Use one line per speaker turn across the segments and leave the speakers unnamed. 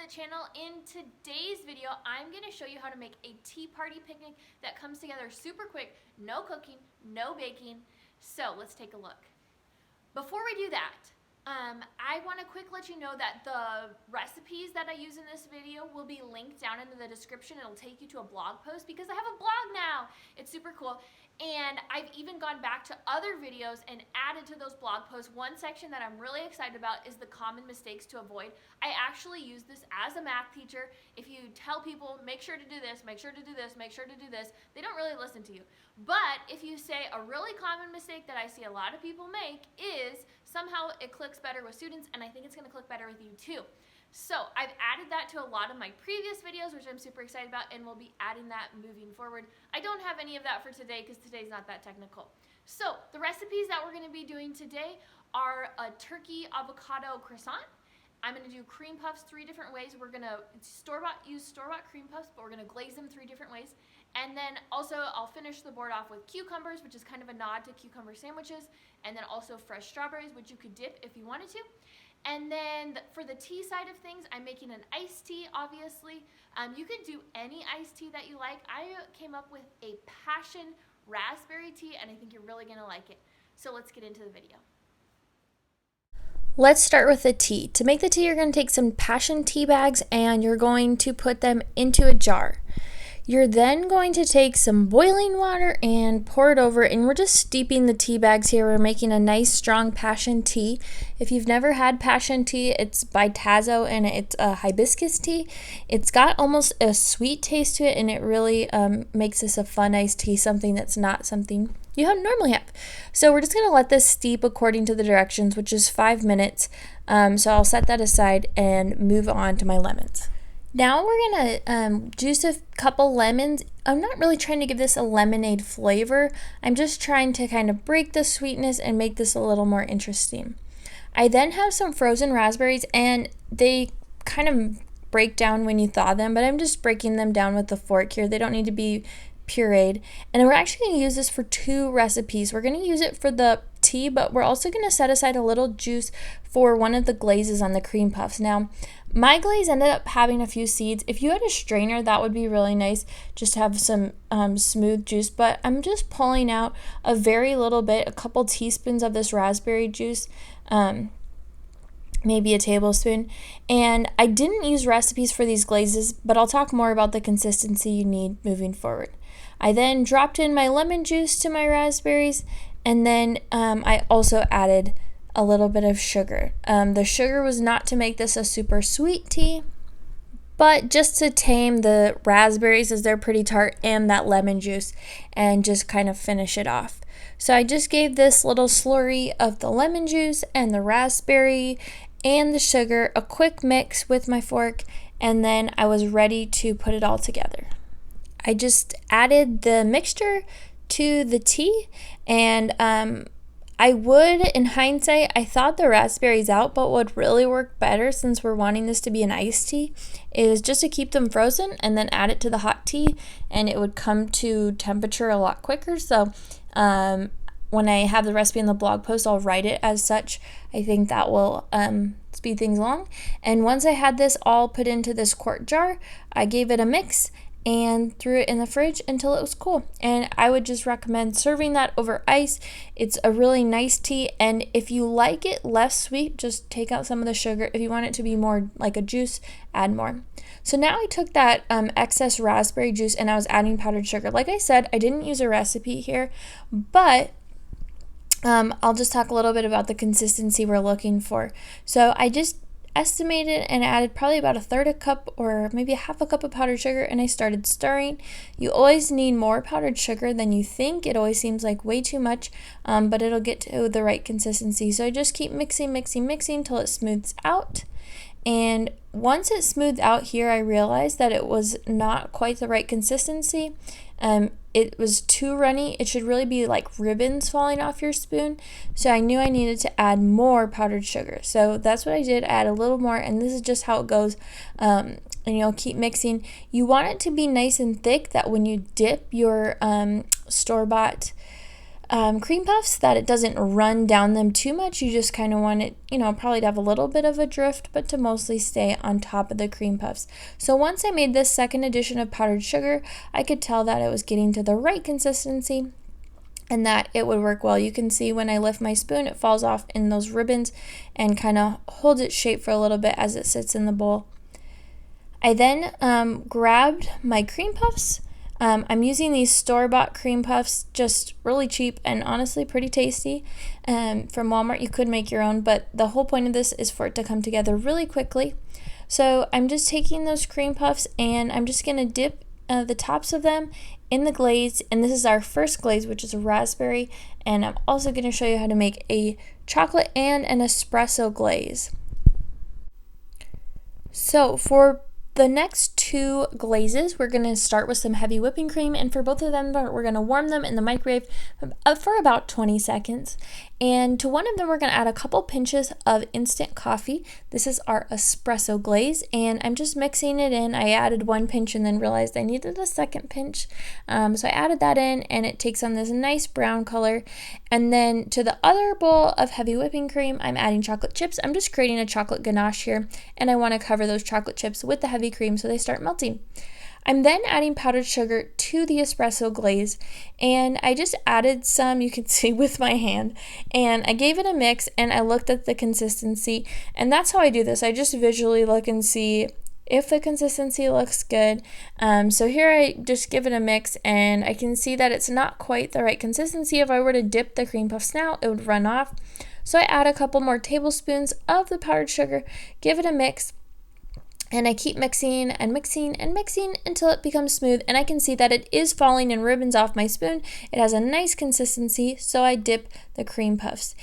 to the channel. In today's video, I'm going to show you how to make a tea party picnic that comes together super quick, no cooking, no baking. So let's take a look. Before we do that, I want to quick let you know that the recipes that I use in this video will be linked down into the description. It'll take you to a blog post because I have a blog now. It's super cool. And I've even gone back to other videos and added to those blog posts. One section that I'm really excited about is the common mistakes to avoid. I actually use this as a math teacher. If you tell people, make sure to do this, make sure to do this, make sure to do this, they don't really listen to you. But if you say a really common mistake that I see a lot of people make is somehow it clicks better with students, and I think it's going to click better with you too. So I've added that to a lot of my previous videos, which I'm super excited about, and we'll be adding that moving forward. I don't have any of that for today because today's not that technical. So the recipes that we're going to be doing today are a turkey avocado croissant. I'm going to do cream puffs 3 different ways. We're going to use store-bought cream puffs, but we're going to glaze them 3 different ways. And then also I'll finish the board off with cucumbers, which is kind of a nod to cucumber sandwiches, and then also fresh strawberries, which you could dip if you wanted to. And then for the tea side of things, I'm making an iced tea, obviously. You could do any iced tea that you like. I came up with a passion raspberry tea, and I think you're really going to like it. So let's get into the video.
Let's start with the tea. To make the tea, you're going to take some passion tea bags and you're going to put them into a jar. You're then going to take some boiling water and pour it over, and we're just steeping the tea bags here. We're making a nice strong passion tea. If you've never had passion tea, it's by Tazo and it's a hibiscus tea. It's got almost a sweet taste to it, and it really makes this a fun iced tea, something that's not something you normally have. So we're just going to let this steep according to the directions, which is 5 minutes. So I'll set that aside and move on to my lemons. Now we're going to juice a couple lemons. I'm not really trying to give this a lemonade flavor. I'm just trying to kind of break the sweetness and make this a little more interesting. I then have some frozen raspberries, and they kind of break down when you thaw them, but I'm just breaking them down with a fork here. They don't need to be pureed. And we're actually going to use this for 2 recipes. We're going to use it for the tea, but we're also going to set aside a little juice for one of the glazes on the cream puffs. Now, my glaze ended up having a few seeds. If you had a strainer, that would be really nice, just to have some smooth juice, but I'm just pulling out a very little bit, a couple teaspoons of this raspberry juice, maybe a tablespoon. And I didn't use recipes for these glazes, but I'll talk more about the consistency you need moving forward. I then dropped in my lemon juice to my raspberries, and then I also added a little bit of sugar. The sugar was not to make this a super sweet tea, but just to tame the raspberries as they're pretty tart and that lemon juice and just kind of finish it off. So I just gave this little slurry of the lemon juice and the raspberry and the sugar a quick mix with my fork, and then I was ready to put it all together. I just added the mixture to the tea, and I would, in hindsight, I thought the raspberries out, but what would really work better, since we're wanting this to be an iced tea, is just to keep them frozen and then add it to the hot tea, and it would come to temperature a lot quicker. So when I have the recipe in the blog post, I'll write it as such. I think that will speed things along. And once I had this all put into this quart jar, I gave it a mix and threw it in the fridge until it was cool. And I would just recommend serving that over ice. It's a really nice tea, and if you like it less sweet, just take out some of the sugar. If you want it to be more like a juice, add more. So now I took that excess raspberry juice and I was adding powdered sugar. Like I said, I didn't use a recipe here, but I'll just talk a little bit about the consistency we're looking for. So I just estimated and added probably about 1/3 cup or maybe 1/2 cup of powdered sugar, and I started stirring. You always need more powdered sugar than you think. It always seems like way too much, but it'll get to the right consistency. So I just keep mixing till it smooths out. And once it smoothed out here, I realized that it was not quite the right consistency. It was too runny. It should really be like ribbons falling off your spoon. So I knew I needed to add more powdered sugar. So that's what I did. Add a little more, and this is just how it goes. And you'll keep mixing. You want it to be nice and thick, that when you dip your store-bought cream puffs that it doesn't run down them too much. You just kind of want it, probably to have a little bit of a drift, but to mostly stay on top of the cream puffs. So once I made this second addition of powdered sugar, I could tell that it was getting to the right consistency and that it would work well. You can see when I lift my spoon, it falls off in those ribbons and kind of holds its shape for a little bit as it sits in the bowl. I then grabbed my cream puffs. I'm using these store-bought cream puffs, just really cheap and honestly pretty tasty. From Walmart, you could make your own, but the whole point of this is for it to come together really quickly. So I'm just taking those cream puffs and I'm just going to dip the tops of them in the glaze. And this is our first glaze, which is a raspberry. And I'm also going to show you how to make a chocolate and an espresso glaze. So for the next two glazes, we're going to start with some heavy whipping cream, and for both of them, we're going to warm them in the microwave for about 20 seconds. And to one of them, we're going to add a couple pinches of instant coffee. This is our espresso glaze, and I'm just mixing it in. I added one pinch and then realized I needed a second pinch. So I added that in, and it takes on this nice brown color. And then to the other bowl of heavy whipping cream, I'm adding chocolate chips. I'm just creating a chocolate ganache here, and I want to cover those chocolate chips with the heavy cream so they start melting. I'm then adding powdered sugar to the espresso glaze, and I just added some, you can see, with my hand, and I gave it a mix, and I looked at the consistency, and that's how I do this. I just visually look and see if the consistency looks good. So here I just give it a mix, and I can see that it's not quite the right consistency. If I were to dip the cream puffs now, it would run off. So I add a couple more tablespoons of the powdered sugar, give it a mix, and I keep mixing and mixing and mixing until it becomes smooth, and I can see that it is falling in ribbons off my spoon. It has a nice consistency, so I dip the cream puffs.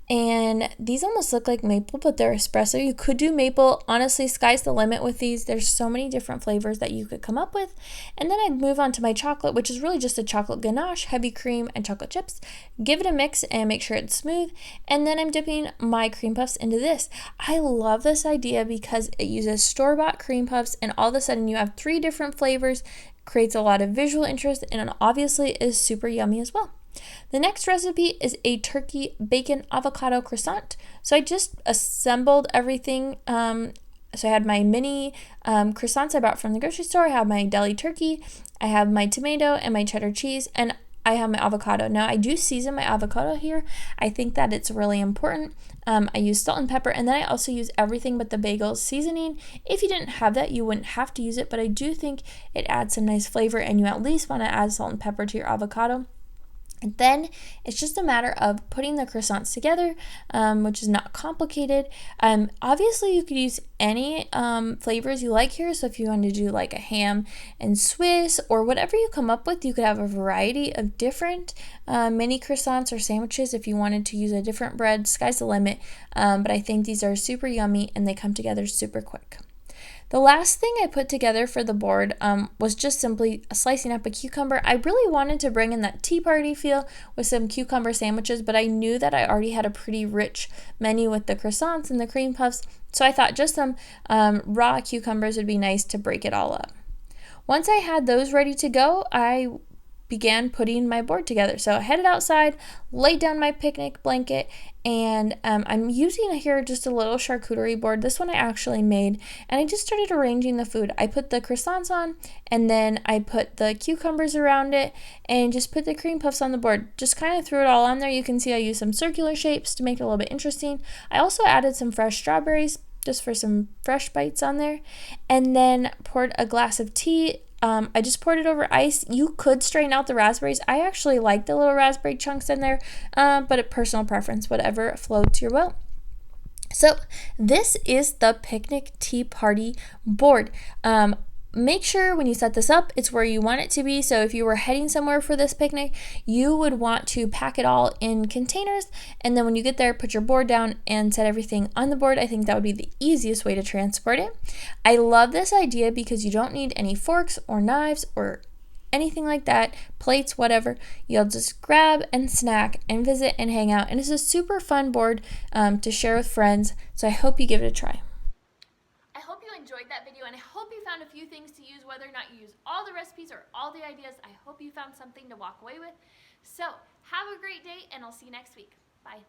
And these almost look like maple, but they're espresso. You could do maple. Honestly, sky's the limit with these. There's so many different flavors that you could come up with. And then I'd move on to my chocolate, which is really just a chocolate ganache, heavy cream, and chocolate chips. Give it a mix and make sure it's smooth. And then I'm dipping my cream puffs into this. I love this idea because it uses store-bought cream puffs, and all of a sudden you have 3 different flavors, creates a lot of visual interest, and obviously is super yummy as well. The next recipe is a turkey bacon avocado croissant. So I just assembled everything. So I had my mini croissants I bought from the grocery store. I have my deli turkey. I have my tomato and my cheddar cheese, and I have my avocado. Now I do season my avocado here. I think that it's really important. I use salt and pepper, and then I also use everything but the bagel seasoning. If you didn't have that, you wouldn't have to use it, but I do think it adds some nice flavor, and you at least want to add salt and pepper to your avocado. And then it's just a matter of putting the croissants together, which is not complicated. Obviously, you could use any flavors you like here. So if you want to do like a ham and Swiss or whatever you come up with, you could have a variety of different mini croissants or sandwiches. If you wanted to use a different bread, sky's the limit. But I think these are super yummy and they come together super quick. The last thing I put together for the board was just simply slicing up a cucumber. I really wanted to bring in that tea party feel with some cucumber sandwiches, but I knew that I already had a pretty rich menu with the croissants and the cream puffs, so I thought just some raw cucumbers would be nice to break it all up. Once I had those ready to go, I began putting my board together. So I headed outside, laid down my picnic blanket, and I'm using here just a little charcuterie board. This one I actually made, and I just started arranging the food. I put the croissants on, and then I put the cucumbers around it, and just put the cream puffs on the board. Just kind of threw it all on there. You can see I used some circular shapes to make it a little bit interesting. I also added some fresh strawberries just for some fresh bites on there, and then poured a glass of tea. I just poured it over ice. You could strain out the raspberries. I actually like the little raspberry chunks in there, but a personal preference, whatever floats your boat. So this is the picnic tea party board. Make sure when you set this up, it's where you want it to be. So if you were heading somewhere for this picnic, you would want to pack it all in containers. And then when you get there, put your board down and set everything on the board. I think that would be the easiest way to transport it. I love this idea because you don't need any forks or knives or anything like that, plates, whatever. You'll just grab and snack and visit and hang out. And it's a super fun board to share with friends. So I hope you give it a try.
I hope you enjoyed that video, and I hope you found a few things to use, whether or not you use all the recipes or all the ideas. I hope you found something to walk away with. So have a great day, and I'll see you next week. Bye.